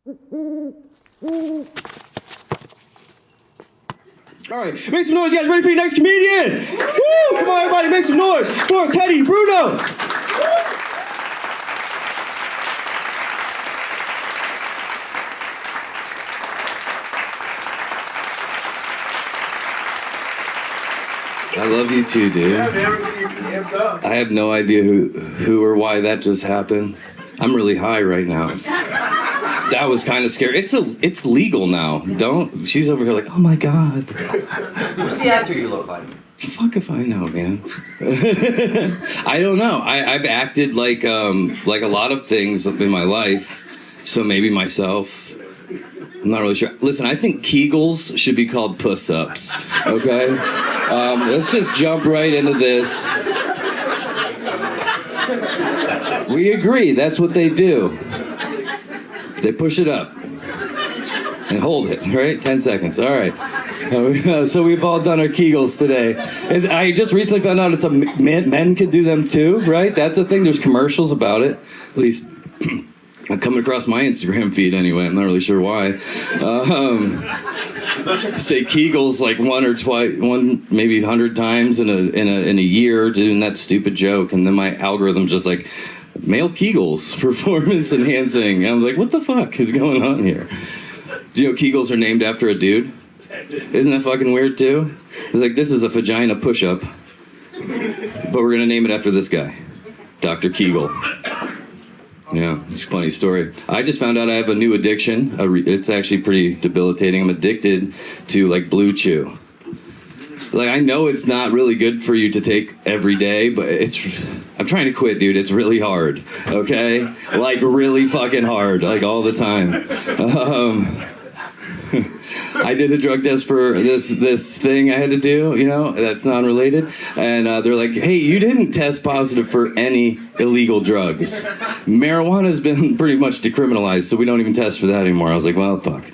All right, make some noise, guys. Ready for your next comedian? Woo! Come on, everybody, make some noise for Teddy Bruno. I love you too, dude. Yeah, man, everything amped up. I have no idea who or why that just happened. I'm really high right now. That was kind of scary. It's legal now. Don't. She's over here like, oh my god. Who's the actor you look like? Fuck if I know, man. I don't know. I've acted like a lot of things in my life, so maybe myself. I'm not really sure. Listen, I think Kegels should be called puss-ups. Okay, let's just jump right into this. We agree. That's what they do. They push it up and hold it, right? 10 seconds. All right. So we've all done our Kegels today. I just recently found out men can do them too, right? That's the thing. There's commercials about it. At least I'm coming across my Instagram feed anyway. I'm not really sure why. Say Kegels like one or twice, maybe 100 times in a year doing that stupid joke, and then my algorithm's just like, male Kegels, performance enhancing. And I was like, what the fuck is going on here? Do you know Kegels are named after a dude? Isn't that fucking weird too? It's like, this is a vagina push-up, but we're gonna name it after this guy, Dr. Kegel. Yeah, it's a funny story. I just found out I have a new addiction. It's actually pretty debilitating. I'm addicted to like Blue Chew. Like, I know it's not really good for you to take every day, but I'm trying to quit, dude. It's really hard, okay? Like, really fucking hard, like, all the time. I did a drug test for this thing I had to do, you know, that's non-related. And they're like, hey, you didn't test positive for any illegal drugs. Marijuana's been pretty much decriminalized, so we don't even test for that anymore. I was like, well, fuck.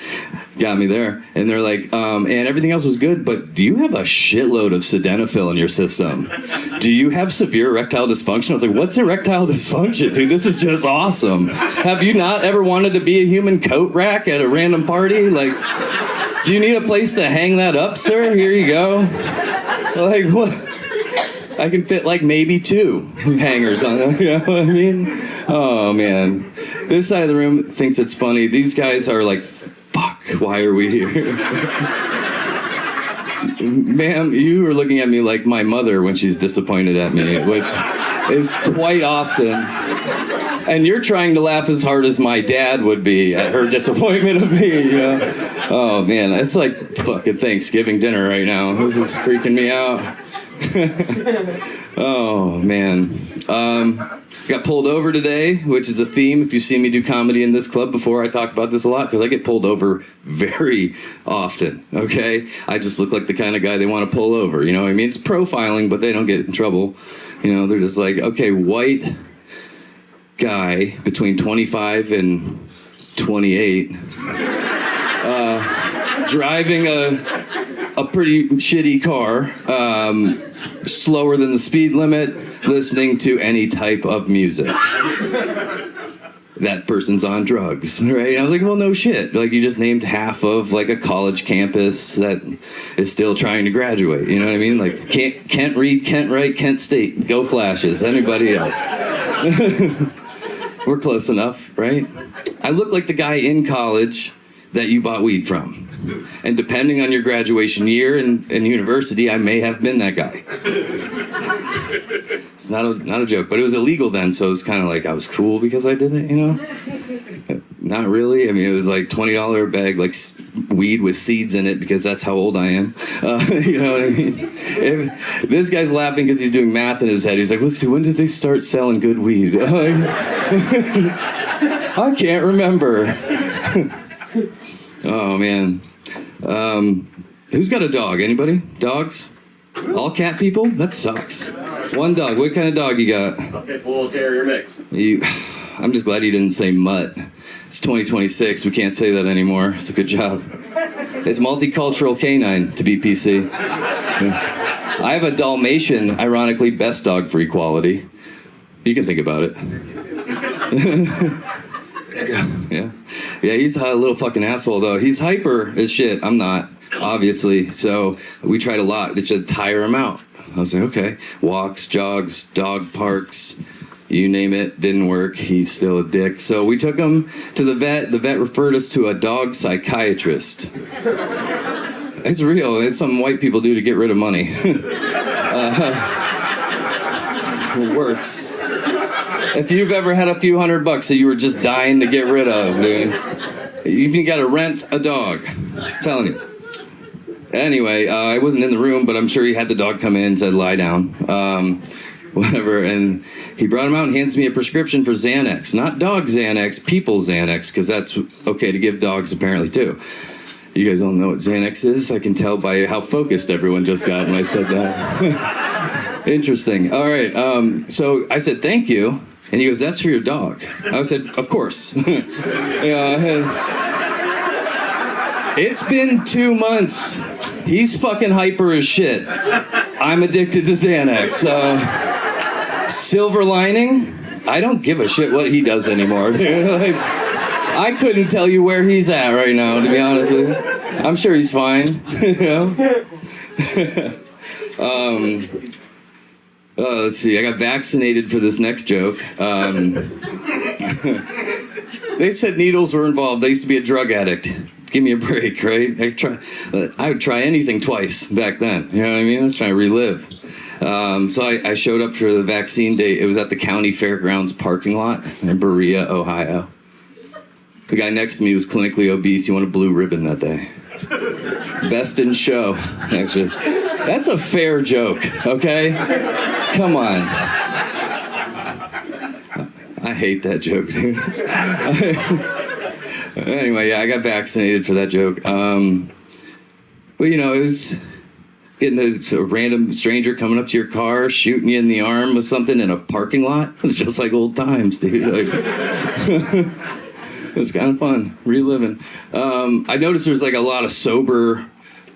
Got me there. And they're like, and everything else was good, but do you have a shitload of sildenafil in your system? Do you have severe erectile dysfunction? I was like, what's erectile dysfunction, dude? This is just awesome. Have you not ever wanted to be a human coat rack at a random party? Like, do you need a place to hang that up, sir? Here you go. Like, what? I can fit like maybe 2 hangers on it, you know what I mean? Oh, man. This side of the room thinks it's funny. These guys are like, fuck, why are we here? Ma'am, you are looking at me like my mother when she's disappointed at me, which is quite often. And you're trying to laugh as hard as my dad would be at her disappointment of me, you know? Oh, man, it's like fucking Thanksgiving dinner right now. This is freaking me out. Oh, man. Got pulled over today, which is a theme. If you see me do comedy in this club before, I talk about this a lot because I get pulled over very often, okay? I just look like the kind of guy they want to pull over, you know what I mean? It's profiling, but they don't get in trouble. You know, they're just like, okay, white guy between 25 and 28 driving a pretty shitty car, slower than the speed limit, listening to any type of music. That person's on drugs, right? And I was like, well, no shit. Like, you just named half of like a college campus that is still trying to graduate. You know what I mean? Like, can't read, can't write, Kent State. Go Flashes. Anybody else? We're close enough, right? I look like the guy in college that you bought weed from. And depending on your graduation year and university, I may have been that guy. It's not a joke, but it was illegal then, so it was kind of like I was cool because I did it, you know? Not really. I mean, it was like $20 a bag, like weed with seeds in it, because that's how old I am. You know what I mean? This guy's laughing because he's doing math in his head. He's like, let's see, when did they start selling good weed? I can't remember. Oh, man. Who's got a dog? Anybody? Dogs? All cat people? That sucks. One dog. What kind of dog you got? A pit bull terrier mix. I'm just glad you didn't say mutt. It's 2026. We can't say that anymore. It's a good job. It's multicultural canine, to be PC. I have a Dalmatian, ironically, best dog for equality. You can think about it. Yeah. Yeah, he's a little fucking asshole, though. He's hyper as shit. I'm not, obviously. So we tried a lot to just tire him out. I was like, okay. Walks, jogs, dog parks, you name it. Didn't work. He's still a dick. So we took him to the vet. The vet referred us to a dog psychiatrist. It's real. It's something white people do to get rid of money. It works. If you've ever had a few $100 that you were just dying to get rid of, dude, you got to rent a dog. I'm telling you. Anyway, I wasn't in the room, but I'm sure he had the dog come in, said lie down, whatever, and he brought him out and hands me a prescription for Xanax. Not dog Xanax, people Xanax, because that's okay to give dogs apparently too. You guys all know what Xanax is? I can tell by how focused everyone just got when I said that. Interesting. All right, so I said thank you, and he goes, that's for your dog. I said, of course. It's been 2 months. He's fucking hyper as shit. I'm addicted to Xanax. Silver lining, I don't give a shit what he does anymore. Like, I couldn't tell you where he's at right now, to be honest with you. I'm sure he's fine. You know? Let's see. I got vaccinated for this next joke. They said needles were involved. I used to be a drug addict. Give me a break, right? I would try anything twice back then. You know what I mean? I was trying to relive. So I showed up for the vaccine date. It was at the county fairgrounds parking lot in Berea, Ohio. The guy next to me was clinically obese. He won a blue ribbon that day. Best in show, actually. That's a fair joke, okay? Come on. I hate that joke, dude. Anyway, yeah, I got vaccinated for that joke. Well, you know, it was getting a random stranger coming up to your car, shooting you in the arm with something in a parking lot. It was just like old times, dude. Like, it was kind of fun, reliving. I noticed there's like a lot of sober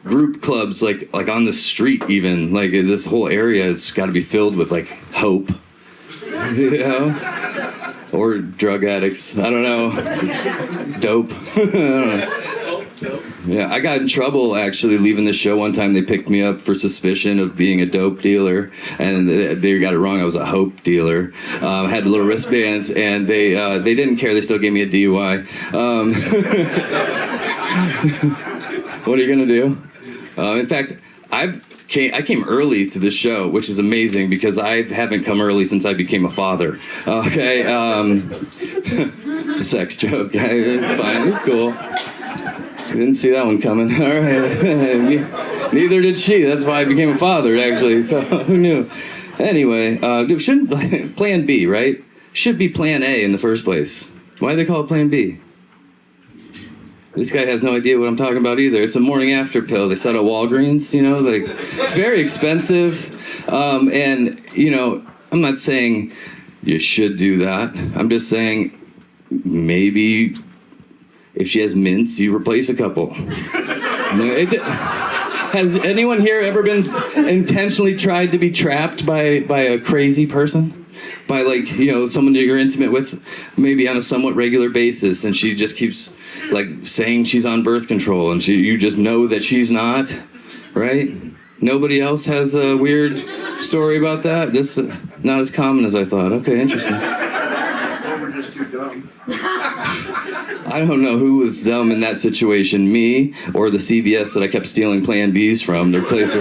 group clubs, like on the street even. Like this whole area has got to be filled with like hope, you know? Or drug addicts. I don't know. Dope. I don't know. Yeah, I got in trouble actually leaving the show one time. They picked me up for suspicion of being a dope dealer, and they got it wrong. I was a hope dealer. I had little wristbands, and they didn't care. They still gave me a DUI. What are you gonna do? In fact, I came early to this show, which is amazing because I haven't come early since I became a father. Okay, it's a sex joke. It's fine. It's cool. Didn't see that one coming. All right. Neither did she. That's why I became a father, actually. So who knew? Anyway, shouldn't Plan B, right? Should be Plan A in the first place. Why do they call it Plan B? This guy has no idea what I'm talking about either. It's a morning after pill. They sell at Walgreens, you know, like it's very expensive. And, you know, I'm not saying you should do that. I'm just saying maybe if she has mints, you replace a couple. Has anyone here ever been intentionally tried to be trapped by a crazy person? By, like, you know, someone that you're intimate with maybe on a somewhat regular basis, and she just keeps, like, saying she's on birth control, and you just know that she's not, right? Nobody else has a weird story about that? This not as common as I thought. Okay, interesting. We're just too dumb. I don't know who was dumb in that situation, me or the CVS that I kept stealing Plan Bs from, their place.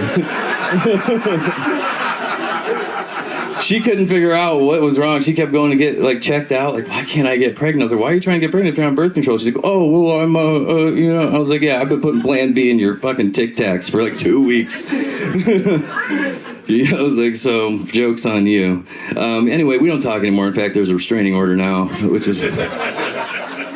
She couldn't figure out what was wrong. She kept going to get, like, checked out. Like, why can't I get pregnant? I was like, why are you trying to get pregnant if you're on birth control? She's like, oh, well, I'm, you know. I was like, yeah, I've been putting Plan B in your fucking Tic Tacs for, like, 2 weeks. I was like, so, joke's on you. Anyway, we don't talk anymore. In fact, there's a restraining order now, which is...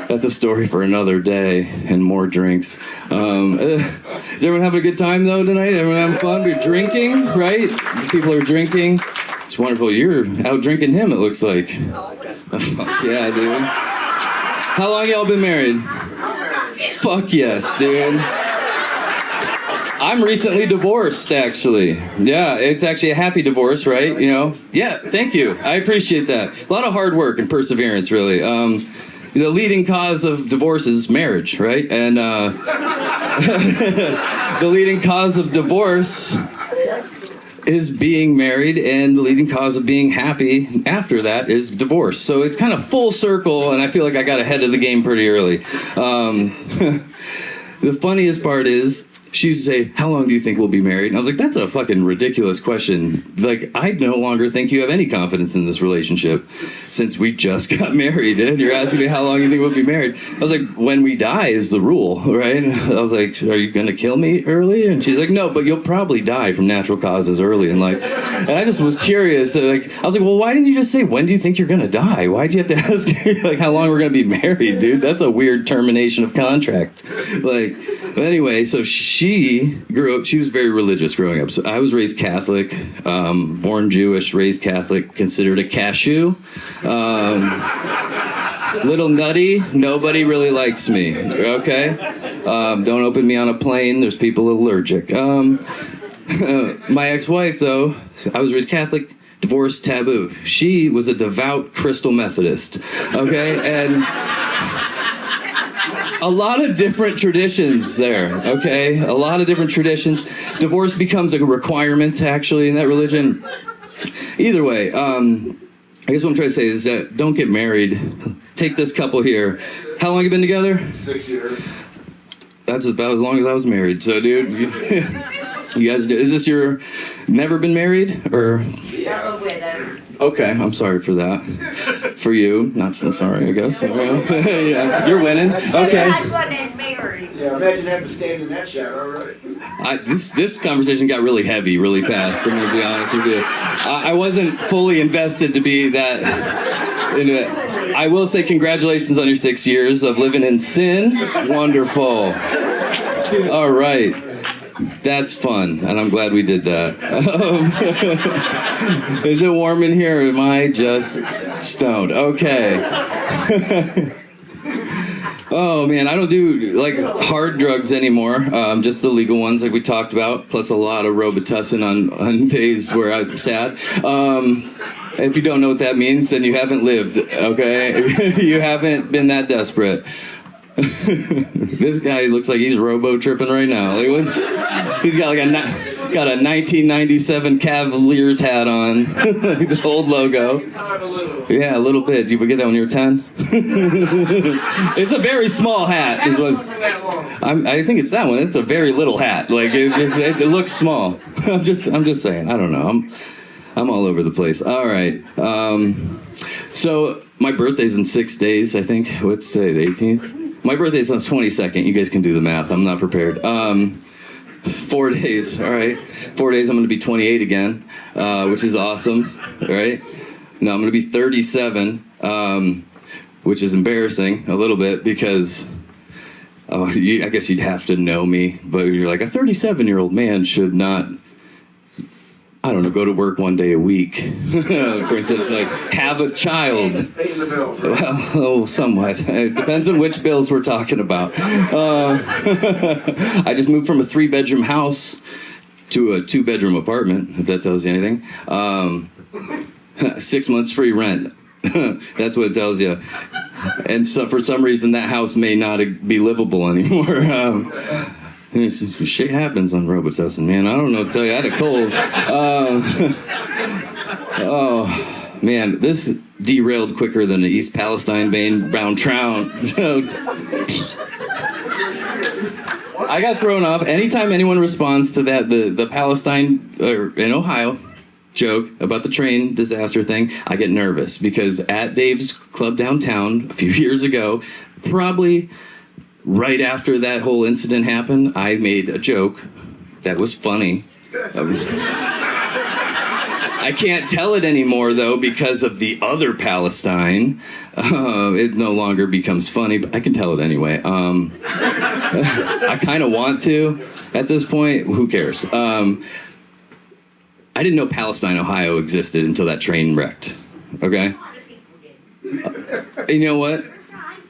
That's a story for another day and more drinks. Is everyone having a good time, though, tonight? Everyone having fun? We're drinking, right? People are drinking. It's wonderful. You're out drinking him, it looks like. Fuck yeah, dude. How long y'all been married? Fuck yes, dude. I'm recently divorced, actually. Yeah, it's actually a happy divorce, right? You know? Yeah, thank you. I appreciate that. A lot of hard work and perseverance, really. the leading cause of divorce is marriage, right? And the leading cause of divorce is being married, and the leading cause of being happy after that is divorce. So it's kind of full circle, and I feel like I got ahead of the game pretty early. The funniest part is, she used to say, how long do you think we'll be married? And I was like, that's a fucking ridiculous question. Like, I no longer think you have any confidence in this relationship since we just got married. And you're asking me how long you think we'll be married. I was like, when we die is the rule, right? I was like, are you going to kill me early? And she's like, no, but you'll probably die from natural causes early in life. And I just was curious. Like, I was like, well, why didn't you just say, when do you think you're going to die? Why'd you have to ask me, like, how long we're going to be married, dude? That's a weird termination of contract. Like, anyway, so she grew up, she was very religious growing up. So I was raised Catholic, born Jewish, raised Catholic, considered a cashew. Little nutty, nobody really likes me, okay? Don't open me on a plane, there's people allergic. My ex-wife, though, I was raised Catholic, divorce taboo. She was a devout Crystal Methodist, okay? And a lot of different traditions there, okay? A lot of different traditions. Divorce becomes a requirement, actually, in that religion. Either way, I guess what I'm trying to say is that don't get married. Take this couple here. How long have you been together? 6 years. That's about as long as I was married. So, dude, you guys, is this your never been married? Or? Yeah, a widow. Okay, I'm sorry for that. For you, not so sorry, I guess. Yeah, you're winning. Okay. I wasn't married. Yeah, imagine having to stand in that shadow, right? This conversation got really heavy really fast. I'm going to be honest with you. I wasn't fully invested to be that into it. I will say congratulations on your 6 years of living in sin. Wonderful. All right. That's fun, and I'm glad we did that. Is it warm in here, or am I just stoned? Okay. Oh, man, I don't do, like, hard drugs anymore. Just the legal ones, like we talked about, plus a lot of Robitussin on days where I'm sad. If you don't know what that means, then you haven't lived, okay? You haven't been that desperate. This guy looks like he's robo-tripping right now. Like, he's got like a 1997 Cavaliers hat on, the old logo. Yeah, a little bit. Did you get that when you were 10? It's a very small hat. Is what, I think it's that one. It's a very little hat. Like it looks small. I'm just saying. I don't know. I'm all over the place. All right. So my birthday's in 6 days. I think. What's today? The 18th. My birthday's on the 22nd. You guys can do the math. I'm not prepared. 4 days. All right. 4 days. I'm going to be 28 again, which is awesome. Right. No, I'm going to be 37, which is embarrassing a little bit because I guess you'd have to know me, but you're like a 37-year-old man should not, I don't know, go to work 1 day a week. For instance, like have a child. Paying the bills. Well, somewhat. It depends on which bills we're talking about. I just moved from a 3-bedroom house to a 2-bedroom apartment, if that tells you anything. 6 months free rent. That's what it tells you. And so for some reason that house may not be livable anymore. Shit happens on Robitussin, man. I don't know what to tell you. I had a cold. Oh, man. This derailed quicker than the East Palestine bound trout. I got thrown off. Anytime anyone responds to that, the Palestine, or in Ohio, joke about the train disaster thing, I get nervous because at Dave's Club downtown a few years ago, probably right after that whole incident happened, I made a joke that was funny. I can't tell it anymore, though, because of the other Palestine. It no longer becomes funny, but I can tell it anyway. I kind of want to at this point. Who cares? I didn't know Palestine, Ohio existed until that train wrecked. Okay? You know what?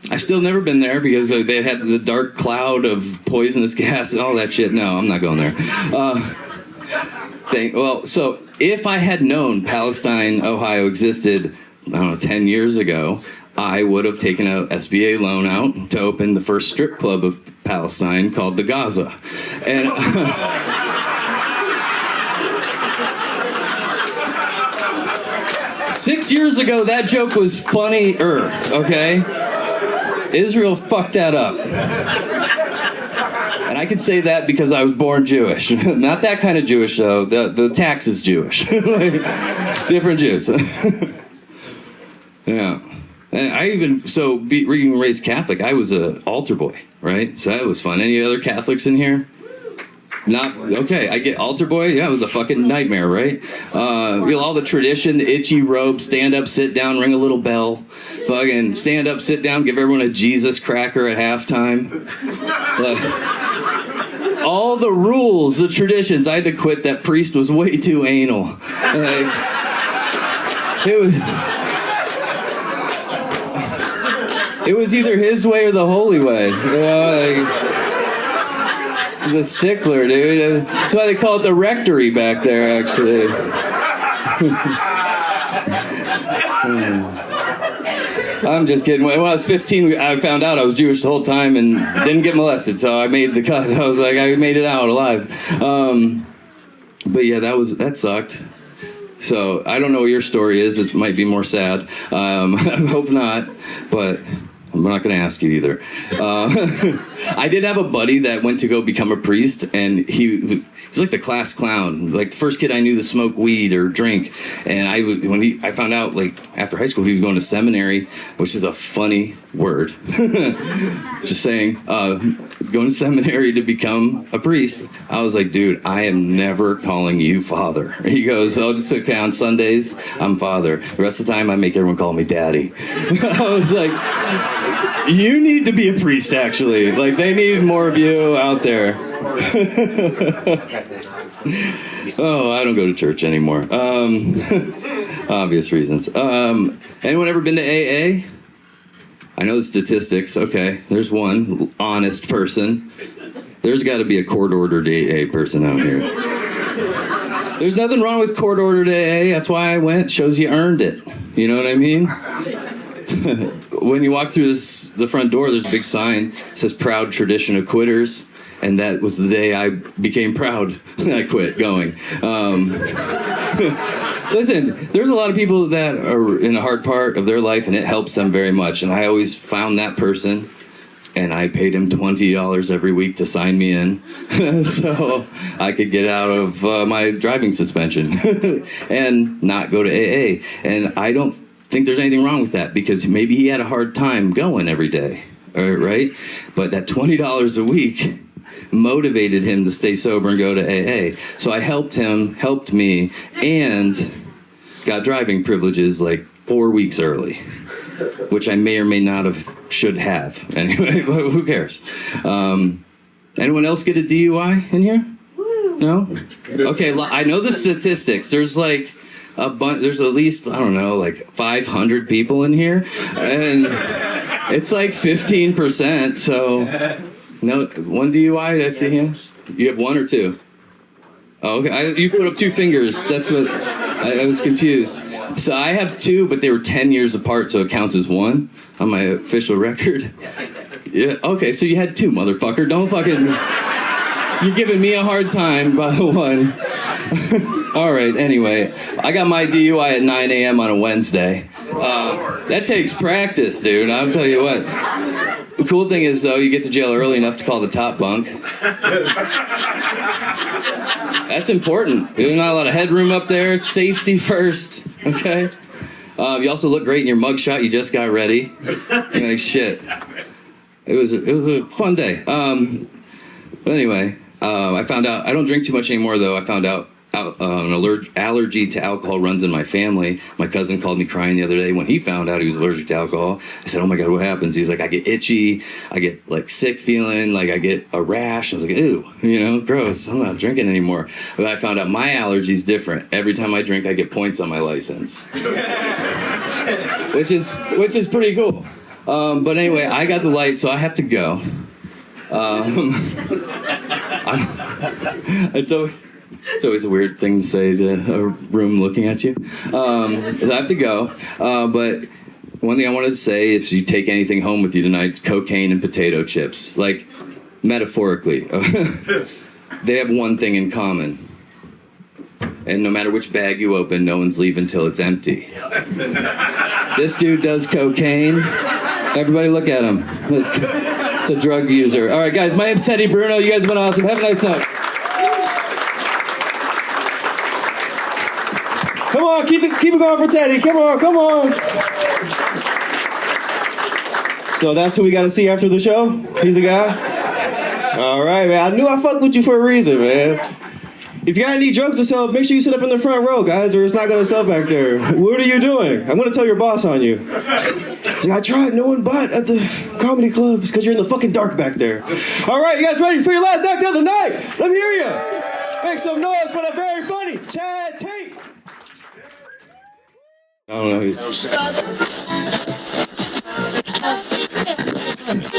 I've still never been there because they had the dark cloud of poisonous gas and all that shit. No, I'm not going there. So if I had known Palestine, Ohio existed, I don't know, 10 years ago, I would have taken a SBA loan out to open the first strip club of Palestine called the Gaza. And 6 years ago, that joke was funnier, okay? Israel fucked that up. And I could say that because I was born Jewish. Not that kind of Jewish, though. The tax is Jewish. Different Jews. Yeah. And I even, being raised Catholic, I was an altar boy, right? So that was fun. Any other Catholics in here? Not, okay, I get altar boy, yeah, it was a fucking nightmare, right? All the tradition, the itchy robe, stand up, sit down, ring a little bell, fucking stand up, sit down, give everyone a Jesus cracker at halftime. All the rules, the traditions, I had to quit. That priest was way too anal. It was either his way or the holy way. The stickler, dude. That's why they call it the rectory back there, actually. I'm just kidding. When I was 15, I found out I was Jewish the whole time and didn't get molested, so I made the cut. I was like, I made it out alive. But yeah, that sucked. So I don't know what your story is. It might be more sad. I hope not, but I'm not going to ask you either. I did have a buddy that went to go become a priest, and he was like the class clown, like the first kid I knew to smoke weed or drink. And I found out, like, after high school, he was going to seminary, which is a funny word. Just saying, going to seminary to become a priest. I was like, dude, I am never calling you father. He goes, oh, it's okay, on Sundays, I'm father. The rest of the time, I make everyone call me daddy. I was like, you need to be a priest, actually. Like, they need more of you out there. Oh, I don't go to church anymore. Obvious reasons. Anyone ever been to AA? I know the statistics. Okay, there's one honest person. There's got to be a court-ordered AA person out here. There's nothing wrong with court-ordered AA. That's why I went. Shows you earned it. You know what I mean? When you walk through the front door, there's a big sign. It says Proud Tradition of Quitters. And that was the day I became proud. I quit going. Listen, there's a lot of people that are in a hard part of their life, and it helps them very much. And I always found that person, and I paid him $20 every week to sign me in so I could get out of my driving suspension and not go to AA. And I don't think there's anything wrong with that, because maybe he had a hard time going every day, right? But that $20 a week motivated him to stay sober and go to AA. So I helped me, and got driving privileges like 4 weeks early, which I may or may not should have. Anyway, but who cares? Anyone else get a DUI in here? No? Okay, I know the statistics. There's like there's at least, I don't know, like 500 people in here, and it's like 15%, so... No, one DUI, did I see him? You have one or two? Oh, okay. You put up two fingers. That's what... I was confused. So I have two, but they were 10 years apart, so it counts as one on my official record. Yeah, okay, so you had two, motherfucker. Don't fucking... You're giving me a hard time by one. All right, anyway. I got my DUI at 9 a.m. on a Wednesday. That takes practice, dude. I'll tell you what. The cool thing is, though, you get to jail early enough to call the top bunk. That's important. There's not a lot of headroom up there. It's safety first, okay? You also look great in your mugshot. You just got ready. You're like, shit. It was a fun day. But anyway, I found out, I don't drink too much anymore, though. I found out an allergy to alcohol runs in my family. My cousin called me crying the other day when he found out he was allergic to alcohol. I said, oh my God, what happens? He's like, I get itchy, I get like sick feeling, like I get a rash. I was like, ew, gross, I'm not drinking anymore. But I found out my allergy's different. Every time I drink, I get points on my license. which is pretty cool. But anyway, I got the light, so I have to go. It's always a weird thing to say to a room looking at you. So I have to go. But one thing I wanted to say, if you take anything home with you tonight, it's cocaine and potato chips. Like, metaphorically. They have one thing in common. And no matter which bag you open, no one's leaving till it's empty. This dude does cocaine. Everybody look at him. It's a drug user. All right, guys, my name's Teddy Bruno. You guys have been awesome. Have a nice night. Come on, keep it going for Teddy. Come on. So that's who we got to see after the show? He's a guy? All right, man. I knew I fucked with you for a reason, man. If you got any drugs to sell, make sure you sit up in the front row, guys, or it's not going to sell back there. What are you doing? I'm going to tell your boss on you. Like, I tried, no one bought at the comedy club. It's because you're in the fucking dark back there. All right, you guys ready for your last act of the night? Let me hear you. Make some noise for the very funny Chad Tate. I don't know.